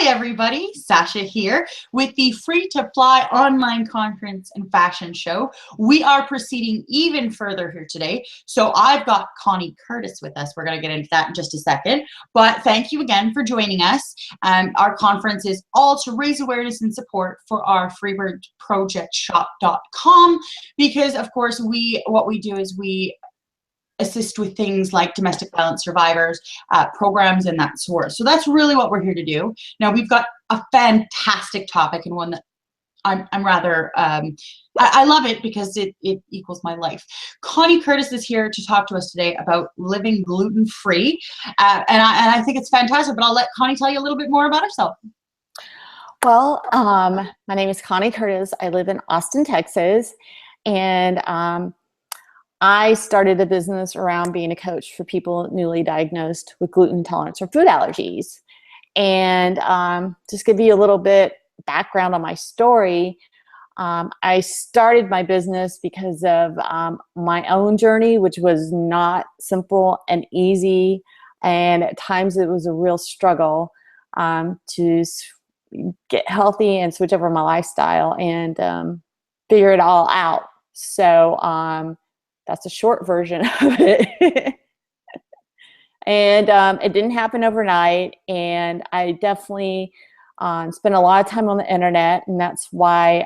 Hi everybody, Sasha here with the free to fly online conference and fashion show. We are proceeding even further here today. So I've got Connie Curtis with us. We're going to get into that in just a second. But thank you again for joining us. Our conference is all to raise awareness and support for our freebirdprojectshop.com because of course what we do is we assist with things like domestic violence survivors, programs and that sort. So that's really what we're here to do. Now we've got a fantastic topic and one that I'm rather, I love it because it equals my life. Connie Curtis is here to talk to us today about living gluten-free. And I think it's fantastic, but I'll let Connie tell you a little bit more about herself. Well, my name is Connie Curtis. I live in Austin, Texas. And I started a business around being a coach for people newly diagnosed with gluten intolerance or food allergies. And just give you a little bit background on my story. I started my business because of my own journey, which was not simple and easy. And at times it was a real struggle to get healthy and switch over my lifestyle and figure it all out. So that's a short version of it. And it didn't happen overnight. And I definitely spent a lot of time on the internet. And that's why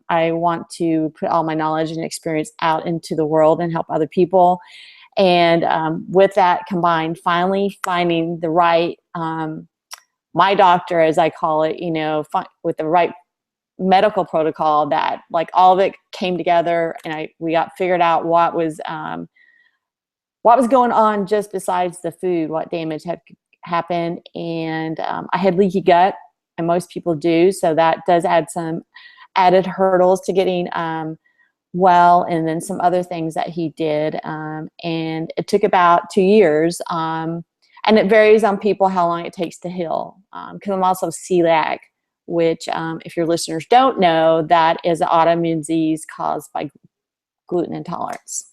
I want to put all my knowledge and experience out into the world and help other people. And with that combined, finally finding the right, my doctor, as I call it, with the right medical protocol that like all of it came together and we got figured out what was going on just besides the food, what damage had happened. And I had leaky gut, and most people do. So that does add some added hurdles to getting well, and then some other things that he did. And it took about 2 years. And it varies on people how long it takes to heal. Because I'm also celiac, which if your listeners don't know, that is an autoimmune disease caused by gluten intolerance.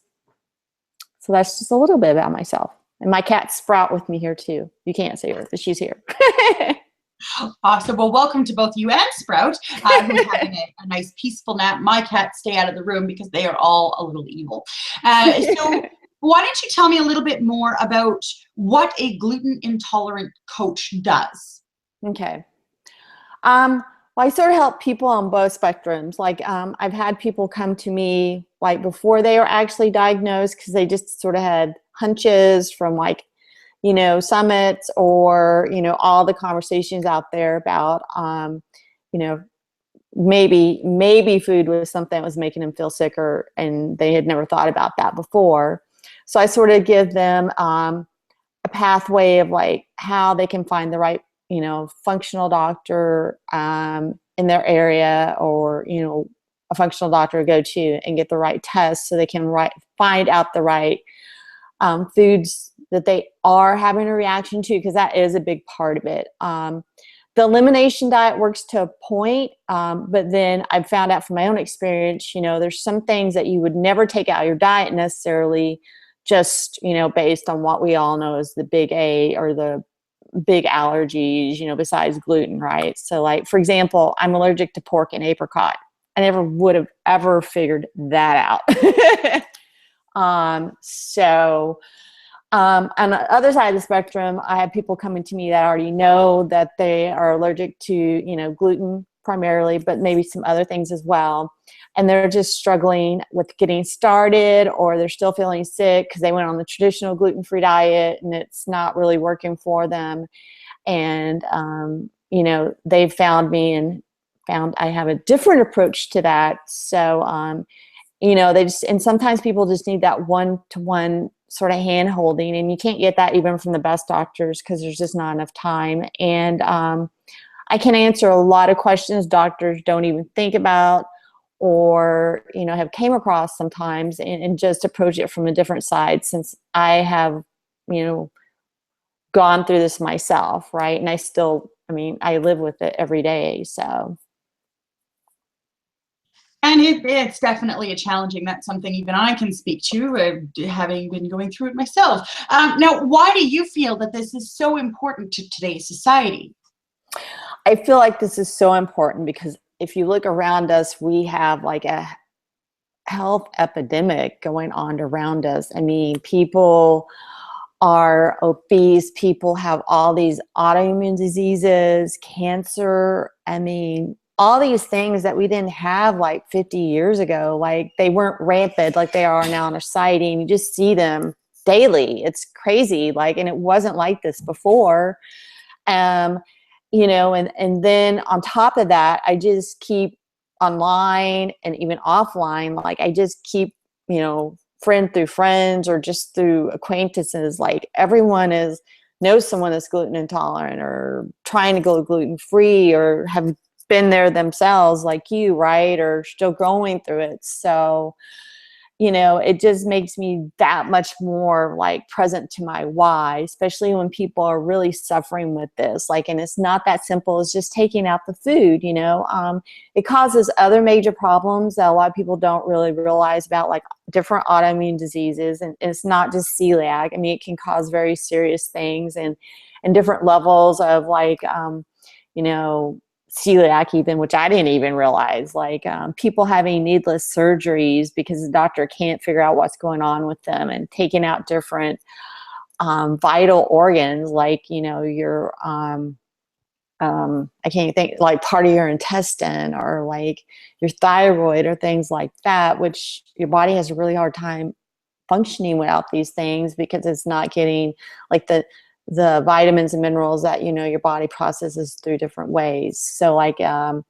So that's just a little bit about myself. And my cat Sprout with me here too. You can't see her, but she's here. Awesome. Well, welcome to both you and Sprout, who's having a nice peaceful nap. My cats stay out of the room because they are all a little evil. So why don't you tell me a little bit more about what a gluten intolerant coach does? Okay. Well, I sort of help people on both spectrums. Like I've had people come to me like before they were actually diagnosed because they just sort of had hunches from like, summits or, all the conversations out there about, maybe food was something that was making them feel sicker and they had never thought about that before. So I sort of give them a pathway of like how they can find the right functional doctor in their area, or a functional doctor to go to and get the right tests so they can find out the right foods that they are having a reaction to, because that is a big part of it. The elimination diet works to a point, but then I've found out from my own experience, there's some things that you would never take out of your diet necessarily, just based on what we all know is the big A or the big allergies, besides gluten, right? So like, for example, I'm allergic to pork and apricot. I never would have ever figured that out. On the other side of the spectrum, I have people coming to me that already know that they are allergic to, gluten primarily, but maybe some other things as well. And they're just struggling with getting started, or they're still feeling sick because they went on the traditional gluten-free diet and it's not really working for them. And, they've found me and found I have a different approach to that. So, and sometimes people just need that one-to-one sort of hand holding, and you can't get that even from the best doctors because there's just not enough time. And I can answer a lot of questions doctors don't even think about or, have came across sometimes, and just approach it from a different side, since I have, gone through this myself, right? And I live with it every day, so. And it's definitely that's something even I can speak to, having been going through it myself. Now, why do you feel that this is so important to today's society? I feel like this is so important because if you look around us, we have like a health epidemic going on around us. I mean, people are obese, people have all these autoimmune diseases, cancer. I mean, all these things that we didn't have like 50 years ago, like they weren't rampant like they are now in our society. And you just see them daily. It's crazy. Like, and it wasn't like this before. Um, and then on top of that, I just keep online and even offline, like I just keep, friend through friends or just through acquaintances, like everyone knows someone that's gluten intolerant or trying to go gluten free or have been there themselves like you, right? Or still going through it. So, it just makes me that much more like present to my why, especially when people are really suffering with this. Like, and it's not that simple as just taking out the food, it causes other major problems that a lot of people don't really realize about, like different autoimmune diseases. And it's not just celiac. I mean, it can cause very serious things and different levels of like, you know, celiac even, which I didn't even realize, like people having needless surgeries because the doctor can't figure out what's going on with them and taking out different vital organs, like, your, I can't think, like part of your intestine or like your thyroid or things like that, which your body has a really hard time functioning without these things because it's not getting like the vitamins and minerals that, your body processes through different ways. So like, and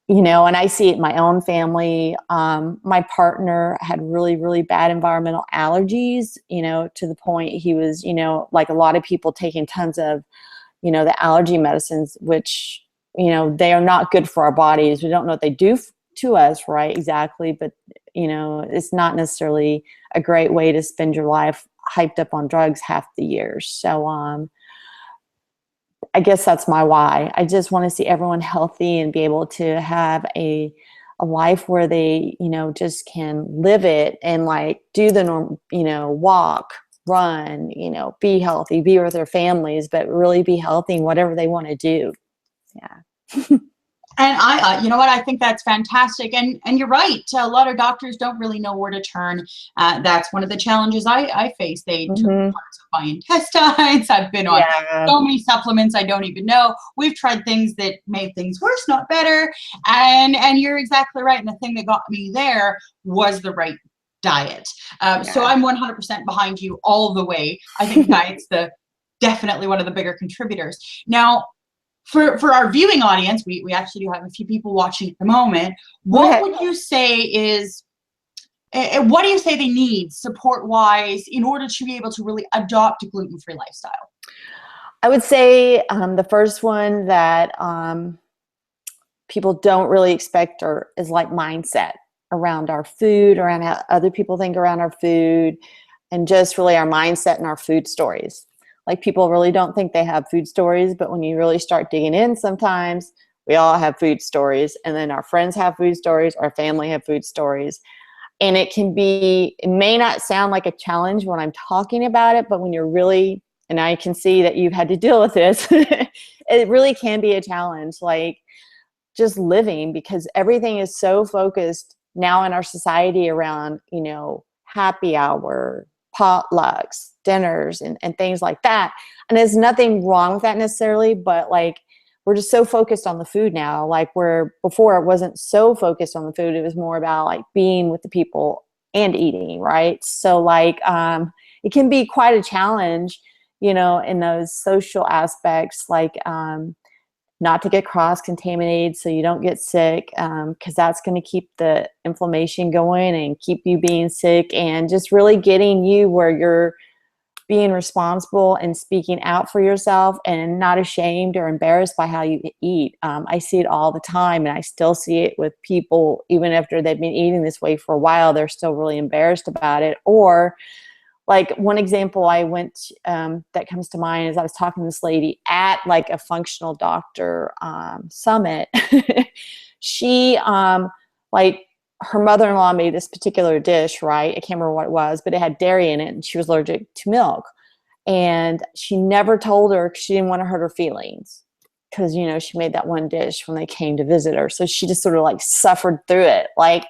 I see it in my own family. My partner had really, really bad environmental allergies, to the point he was, like a lot of people taking tons of, the allergy medicines, which, they are not good for our bodies. We don't know what they do to us, right? Exactly. But, it's not necessarily a great way to spend your life hyped up on drugs half the year. So, I guess that's my why. I just want to see everyone healthy and be able to have a life where they, just can live it and like do the norm, walk, run, be healthy, be with their families, but really be healthy in whatever they want to do. Yeah. And you know what? I think that's fantastic. And you're right. A lot of doctors don't really know where to turn. That's one of the challenges I face. They took Mm-hmm. parts of my intestines. I've been on Yeah. so many supplements I don't even know. We've tried things that made things worse, not better. And you're exactly right. And the thing that got me there was the right diet. So Yeah. I'm 100% behind you all the way. I think diet's definitely one of the bigger contributors. Now, for our viewing audience, we actually do have a few people watching at the moment. What Okay. would you say is, what do you say they need support wise in order to be able to really adopt a gluten-free lifestyle? I would say the first one that people don't really expect or is like mindset around our food, around how other people think around our food, and just really our mindset and our food stories. Like people really don't think they have food stories, but when you really start digging in, sometimes we all have food stories, and then our friends have food stories, our family have food stories. And it may not sound like a challenge when I'm talking about it, but when you're really, and I can see that you've had to deal with this, it really can be a challenge. Like, just living, because everything is so focused now in our society around, happy hour, potlucks, dinners, and things like that. And there's nothing wrong with that necessarily, but like we're just so focused on the food now. Like where before it wasn't so focused on the food, it was more about like being with the people and eating, right? So like it can be quite a challenge, in those social aspects, like not to get cross-contaminated so you don't get sick, because that's going to keep the inflammation going and keep you being sick, and just really getting you where you're being responsible and speaking out for yourself and not ashamed or embarrassed by how you eat. I see it all the time, and I still see it with people even after they've been eating this way for a while. They're still really embarrassed about it. Or like one example I went that comes to mind is I was talking to this lady at like a functional doctor summit. She like her mother-in-law made this particular dish, right? I can't remember what it was, but it had dairy in it, and she was allergic to milk. And she never told her because she didn't want to hurt her feelings. because, you know, she made that one dish when they came to visit her. So she just sort of like suffered through it. Like,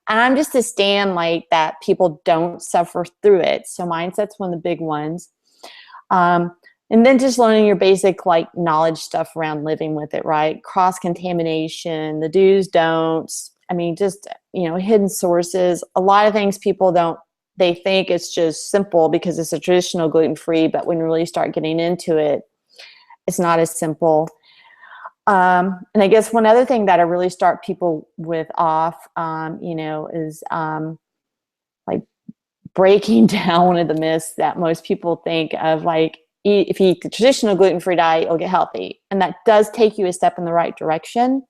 and I'm just a stand like that people don't suffer through it. So mindset's one of the big ones. And then just learning your basic like knowledge stuff around living with it, right? Cross-contamination, the do's, don'ts. I mean, just, you know, hidden sources. A lot of things people don't, they think it's just simple because it's a traditional gluten-free, but when you really start getting into it, it's not as simple. And I guess one other thing that I really start people with off, you know, is like breaking down one of the myths that most people think of, like, if you eat the traditional gluten-free diet, you'll get healthy. And that does take you a step in the right direction.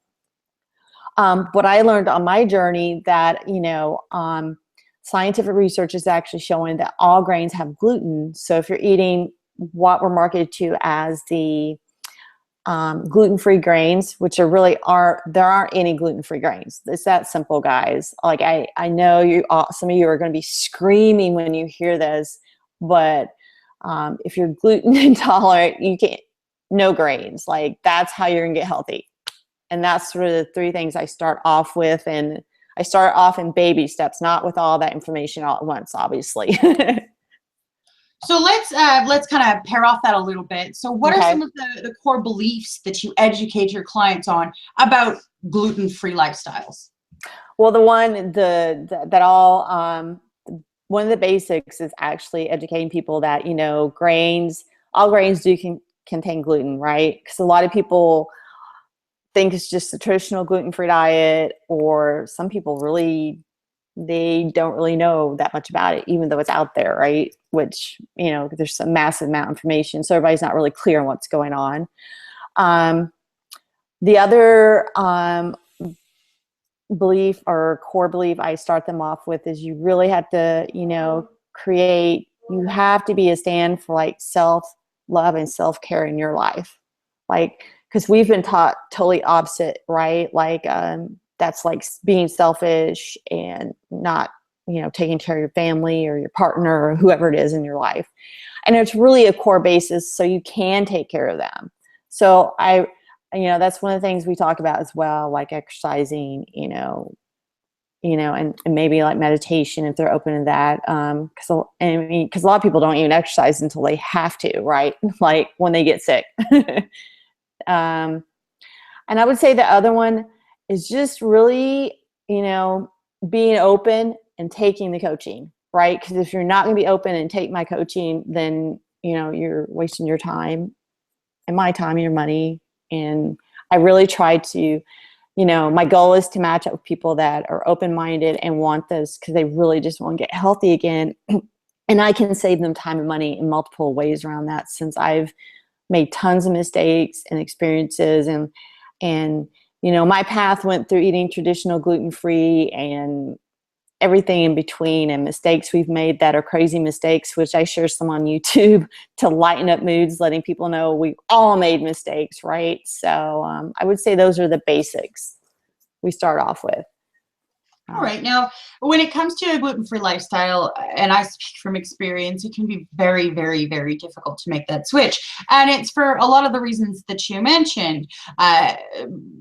But I learned on my journey that, you know, scientific research is actually showing that all grains have gluten. So if you're eating what we're marketed to as the gluten-free grains, which are really there aren't any gluten-free grains. It's that simple, guys. Like I know you, some of you are going to be screaming when you hear this, but if you're gluten intolerant, you can't, no grains. Like that's how you're gonna get healthy. And that's sort of the three things I start off with. And I start off in baby steps, not with all that information all at once, obviously. So let's kind of pair off that a little bit. So what are some of the core beliefs that you educate your clients on about gluten-free lifestyles? Well, one of the basics is actually educating people that, you know, all grains do contain gluten, right? Because a lot of people think it's just a traditional gluten-free diet, or some people they don't really know that much about it, even though it's out there, right? Which, you know, there's some massive amount of information, so everybody's not really clear on what's going on. The other belief or core belief I start them off with is you really have to, you know, you have to be a stand for like self-love and self-care in your life. Like, because we've been taught totally opposite, right? Like, that's like being selfish and not, you know, taking care of your family or your partner or whoever it is in your life. And it's really a core basis so you can take care of them. So you know, that's one of the things we talk about as well, like exercising, you know, and maybe like meditation if they're open to that. Because a lot of people don't even exercise until they have to, right? Like when they get sick. And I would say the other one is just really, you know, being open and taking the coaching, right? Because if you're not going to be open and take my coaching, then, you know, you're wasting your time and my time and your money. And I really try to, you know, my goal is to match up with people that are open-minded and want this because they really just want to get healthy again. And I can save them time and money in multiple ways around that, since I've made tons of mistakes and experiences, and you know, my path went through eating traditional gluten-free and everything in between, and mistakes we've made that are crazy mistakes, which I share some on YouTube to lighten up moods, letting people know we all made mistakes, right? So I would say those are the basics we start off with. All right. Now, when it comes to a gluten-free lifestyle, and I speak from experience, it can be very, very, very difficult to make that switch. And it's for a lot of the reasons that you mentioned,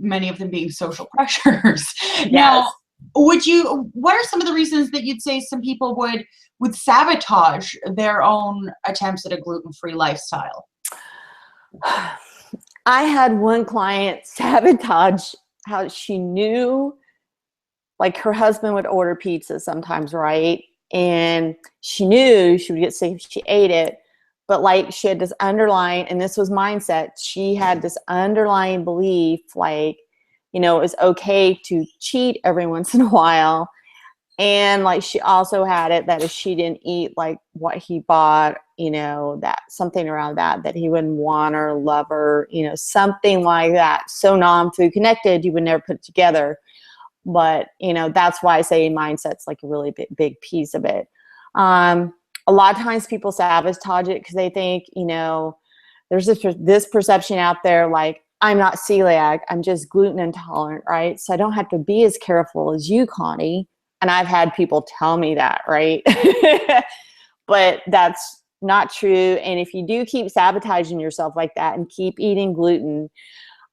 many of them being social pressures. Yes. Now, what are some of the reasons that you'd say some people would sabotage their own attempts at a gluten-free lifestyle? I had one client sabotage how she knew, like her husband would order pizza sometimes, right? And she knew she would get sick if she ate it. But like she had this underlying, and this was mindset, she had this underlying belief, like, you know, it was okay to cheat every once in a while. And like she also had it that if she didn't eat like what he bought, you know, that something around that he wouldn't want her, love her, you know, something like that. So non-food connected, you would never put it together. But, you know, that's why I say mindset's like a really big piece of it. A lot of times people sabotage it because they think, you know, there's this perception out there, like, I'm not celiac, I'm just gluten intolerant, right? So I don't have to be as careful as you, Connie. And I've had people tell me that, right? But that's not true. And if you do keep sabotaging yourself like that and keep eating gluten,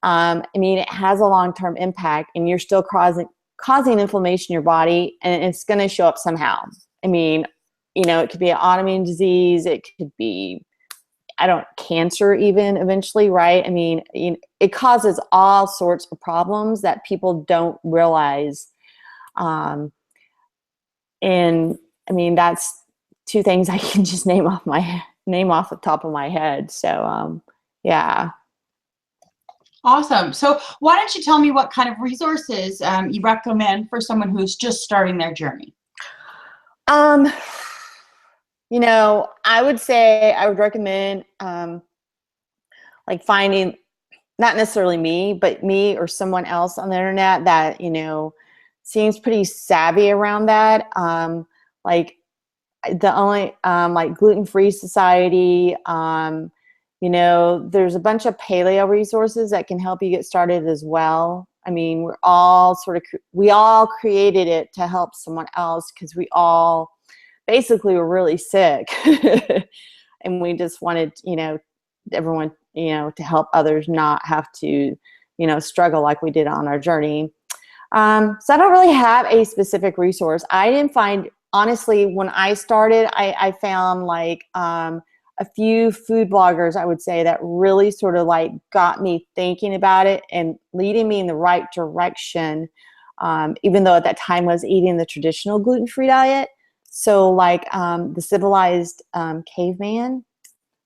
I mean, it has a long-term impact, and you're still causing inflammation in your body, and it's going to show up somehow. I mean, it could be an autoimmune disease. It could be, cancer even eventually, right? I mean, it causes all sorts of problems that people don't realize. And I mean, that's two things I can just name off the top of my head. So, yeah. Awesome. So why don't you tell me what kind of resources you recommend for someone who's just starting their journey? I would say I would recommend like finding, not necessarily me, but me or someone else on the internet that, seems pretty savvy around that. Like the only, like Gluten-Free Society, there's a bunch of paleo resources that can help you get started as well. I mean, we all created it to help someone else because we all basically were really sick. And we just wanted, everyone, to help others not have to, struggle like we did on our journey. So I don't really have a specific resource. I didn't find, honestly, when I started, I found like a few food bloggers, I would say, that really sort of like got me thinking about it and leading me in the right direction, even though at that time I was eating the traditional gluten-free diet. So like the Civilized Caveman,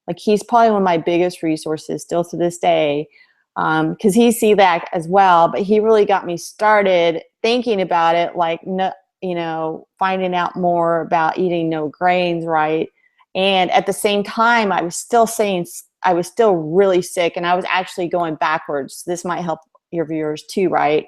like he's probably one of my biggest resources still to this day, because he's celiac as well, but he really got me started thinking about it, like, finding out more about eating no grains, right? And at the same time, I was still really sick, and I was actually going backwards. This might help your viewers too, right?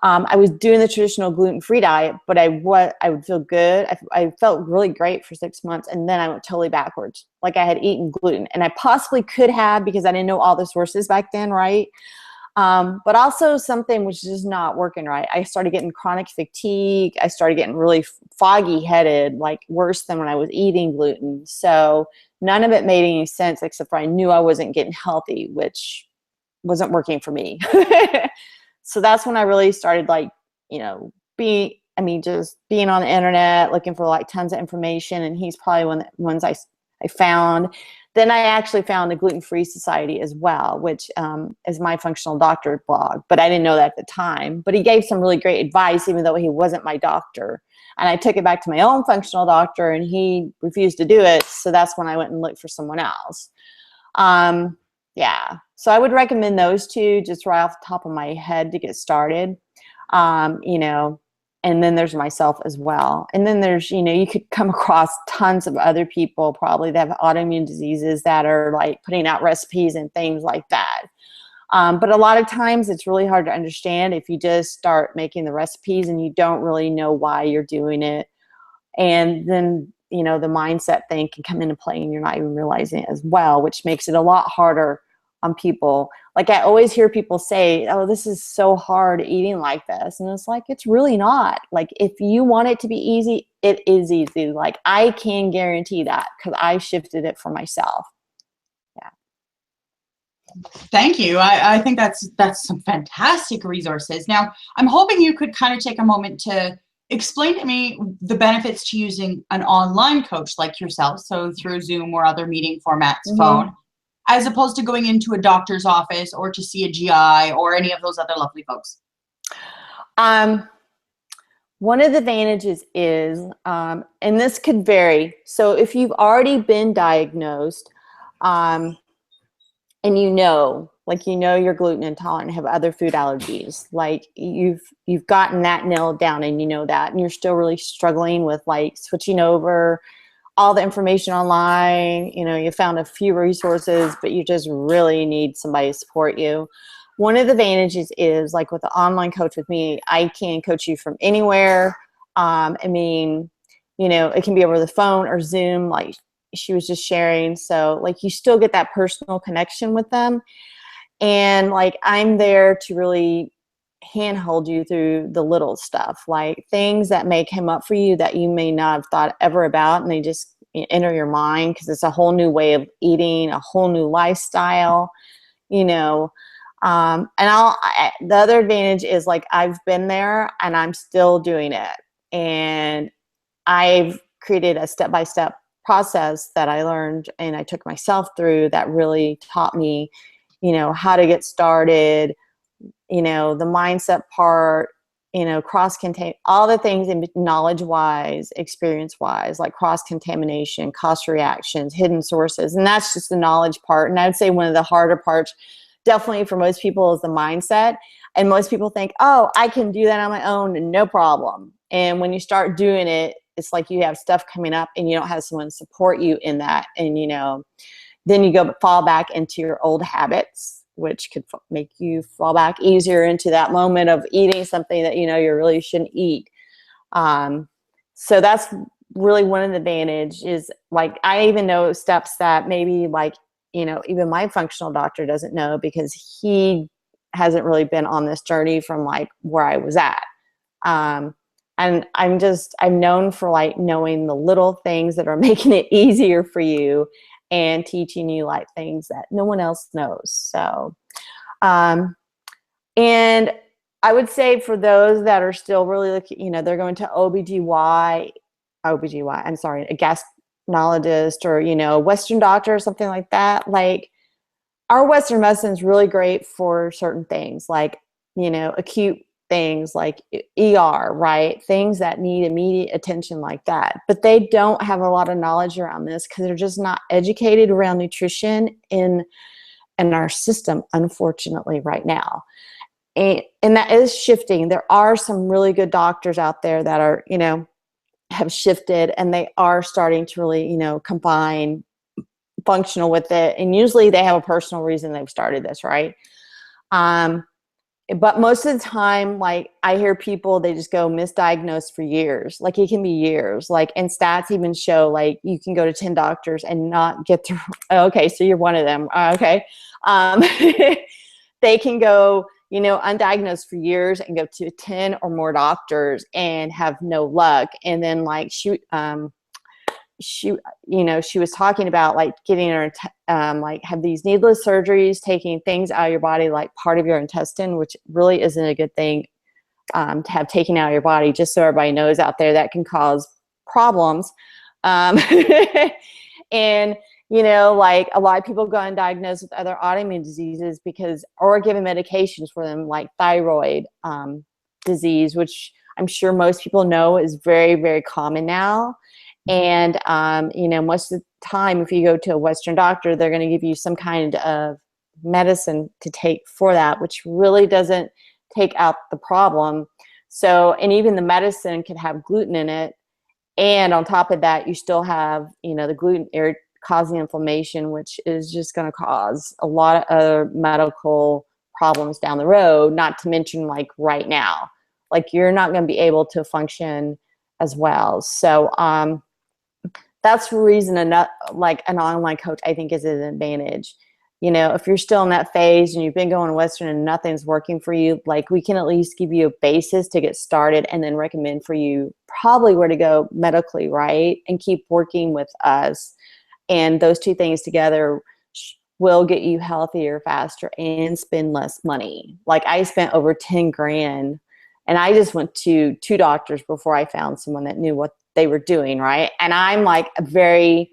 I was doing the traditional gluten-free diet, but I would feel good. I felt really great for 6 months, and then I went totally backwards. Like I had eaten gluten, and I possibly could have because I didn't know all the sources back then, right? But also something was just not working right. I started getting chronic fatigue. I started getting really foggy headed, like worse than when I was eating gluten. So none of it made any sense except for I knew I wasn't getting healthy, which wasn't working for me. So that's when I really started just being on the internet, looking for like tons of information. And he's probably one of the ones I found. Then I actually found a Gluten-Free Society as well, which is my functional doctor blog. But I didn't know that at the time. But he gave some really great advice, even though he wasn't my doctor. And I took it back to my own functional doctor, and he refused to do it. So that's when I went and looked for someone else. Yeah. So I would recommend those two just right off the top of my head to get started. And then there's myself as well. And then there's, you could come across tons of other people probably that have autoimmune diseases that are like putting out recipes and things like that. But a lot of times it's really hard to understand if you just start making the recipes and you don't really know why you're doing it. And then, the mindset thing can come into play and you're not even realizing it as well, which makes it a lot harder on people. Like I always hear people say, oh, this is so hard eating like this. And it's like, it's really not. Like if you want it to be easy, it is easy. Like I can guarantee that because I shifted it for myself. Yeah. Thank you. I think that's some fantastic resources. Now, I'm hoping you could kind of take a moment to explain to me the benefits to using an online coach like yourself, so through Zoom or other meeting formats, phone, as opposed to going into a doctor's office or to see a GI or any of those other lovely folks. One of the advantages is, and this could vary. So if you've already been diagnosed, and you're gluten intolerant and have other food allergies, like you've gotten that nailed down and you know that, and you're still really struggling with like switching over all the information online, you found a few resources, but you just really need somebody to support you. One of the advantages is like with the online coach with me, I can coach you from anywhere. It can be over the phone or Zoom, like she was just sharing. So like you still get that personal connection with them. And like I'm there to really handhold you through the little stuff, like things that may come up for you that you may not have thought ever about, and they just enter your mind because it's a whole new way of eating, a whole new lifestyle, The other advantage is like I've been there and I'm still doing it. And I've created a step-by-step process that I learned and I took myself through that really taught me, how to get started, the mindset part, cross-contain, all the things in knowledge-wise, experience-wise, like cross-contamination, cost reactions, hidden sources. And that's just the knowledge part. And I would say one of the harder parts, definitely for most people, is the mindset. And most people think, oh, I can do that on my own and no problem. And when you start doing it, it's like you have stuff coming up and you don't have someone to support you in that. And, then you fall back into your old habits, which could make you fall back easier into that moment of eating something that, you really shouldn't eat. So that's really one of the advantages is like, I even know steps that maybe like, even my functional doctor doesn't know because he hasn't really been on this journey from like where I was at. And I'm known for like knowing the little things that are making it easier for you and teaching you like things that no one else knows. So, and I would say for those that are still really looking, they're going to I'm sorry, a gastroenterologist or, a Western doctor or something like that. Like our Western medicine is really great for certain things, like, acute things like ER, right? Things that need immediate attention like that. But they don't have a lot of knowledge around this because they're just not educated around nutrition in our system, unfortunately, right now. And that is shifting. There are some really good doctors out there that are, have shifted and they are starting to really, combine functional with it. And usually they have a personal reason they've started this, right? But most of the time, like I hear people, they just go misdiagnosed for years. Like it can be years. Like, and stats even show like you can go to 10 doctors and not get through. Okay, so you're one of them. Okay. They can go, undiagnosed for years and go to 10 or more doctors and have no luck. And then like she was talking about like getting her, like have these needless surgeries, taking things out of your body, like part of your intestine, which really isn't a good thing to have taken out of your body, just so everybody knows out there that can cause problems. And, like a lot of people go undiagnosed with other autoimmune diseases or given medications for them, like thyroid disease, which I'm sure most people know is very, very common now. And, most of the time, if you go to a Western doctor, they're going to give you some kind of medicine to take for that, which really doesn't take out the problem. So, and even the medicine could have gluten in it. And on top of that, you still have, the gluten causing inflammation, which is just going to cause a lot of other medical problems down the road, not to mention like right now, like you're not going to be able to function as well. So, that's the reason like an online coach, I think, is an advantage. If you're still in that phase and you've been going Western and nothing's working for you, like we can at least give you a basis to get started and then recommend for you probably where to go medically, right? And keep working with us. And those two things together will get you healthier faster and spend less money. Like I spent over 10 grand and I just went to 2 doctors before I found someone that knew what they were doing, right? And I'm like a very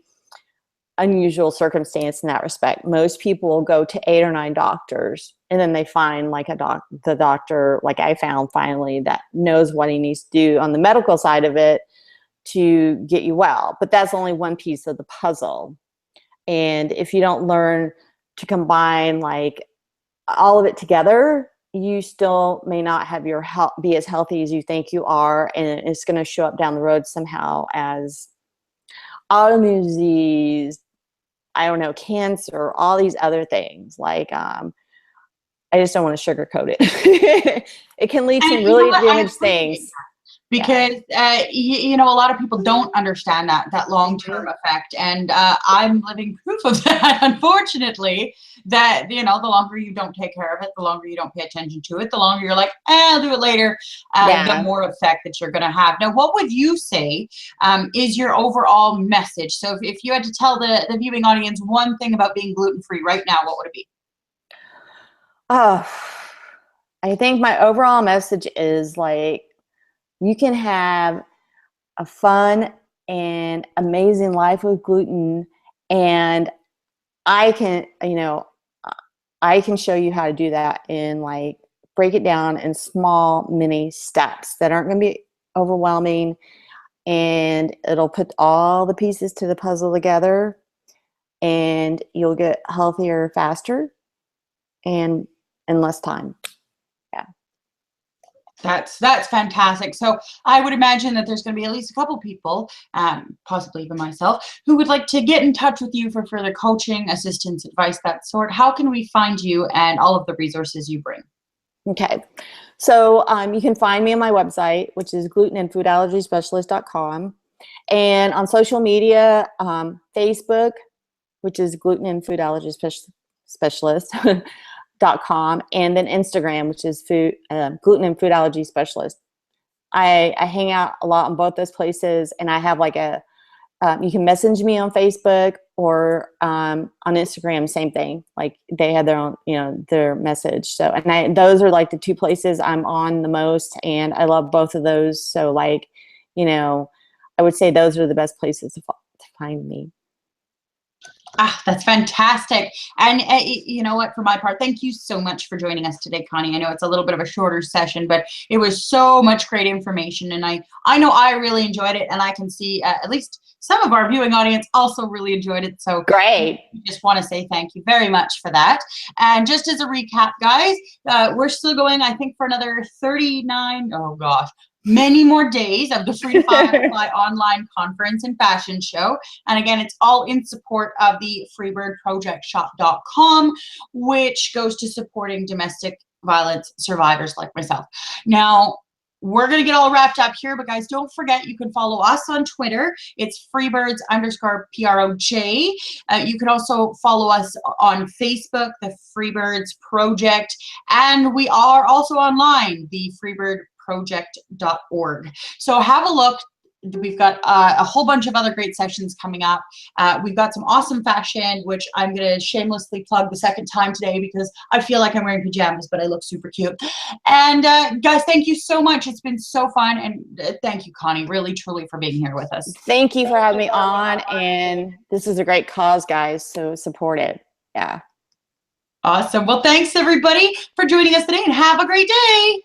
unusual circumstance in that respect. Most people will go to 8 or 9 doctors and then they find like the doctor like I found finally that knows what he needs to do on the medical side of it to get you well. But that's only one piece of the puzzle. And if you don't learn to combine like all of it together, you still may not have your health be as healthy as you think you are, and it's going to show up down the road somehow as autoimmune disease, I don't know, cancer, all these other things. Like, I just don't want to sugarcoat it. It can lead to And really damaged things. Because a lot of people don't understand that long-term effect, and I'm living proof of that, unfortunately, that the longer you don't take care of it, the longer you don't pay attention to it, the longer you're like, I'll do it later, the more effect that you're going to have. Now, what would you say is your overall message? So if you had to tell the viewing audience one thing about being gluten-free right now, what would it be? Oh, I think my overall message is like, you can have a fun and amazing life with gluten, and I can, I can show you how to do that in like break it down in small mini steps that aren't going to be overwhelming, and it'll put all the pieces to the puzzle together, and you'll get healthier faster and in less time. Yeah. That's fantastic. So I would imagine that there's going to be at least a couple people, possibly even myself, who would like to get in touch with you for further coaching, assistance, advice, that sort. How can we find you and all of the resources you bring? Okay. So you can find me on my website, which is glutenandfoodallergyspecialist.com. And on social media, Facebook, which is gluten and food allergy specialist.com, and then Instagram, which is gluten and food allergy specialist. I hang out a lot on both those places, and I have like you can message me on Facebook or on Instagram, same thing. Like they have their own, their message. So, and those are like the two places I'm on the most, and I love both of those. So like, I would say those are the best places to find me. Ah, that's fantastic. And you know what, for my part, thank you so much for joining us today, Connie. I know it's a little bit of a shorter session, but it was so much great information. And I know I really enjoyed it, and I can see at least some of our viewing audience also really enjoyed it. So Great. I just want to say thank you very much for that. And just as a recap, guys, we're still going, I think, for another 39, oh gosh, many more days of the Free to Fly online conference and fashion show. And again, it's all in support of the freebirdprojectshop.com, which goes to supporting domestic violence survivors like myself. Now, we're going to get all wrapped up here, but guys, don't forget, you can follow us on Twitter. It's freebirds_PROJ. You can also follow us on Facebook, the Freebirds Project, and we are also online, the freebirdproject.org. So have a look. We've got a whole bunch of other great sessions coming up. We've got some awesome fashion, which I'm going to shamelessly plug the second time today because I feel like I'm wearing pajamas, but I look super cute. And guys, thank you so much. It's been so fun. And thank you, Connie, really, truly, for being here with us. Thank you for having me on. And this is a great cause, guys. So support it. Yeah. Awesome. Well, thanks, everybody, for joining us today, and have a great day.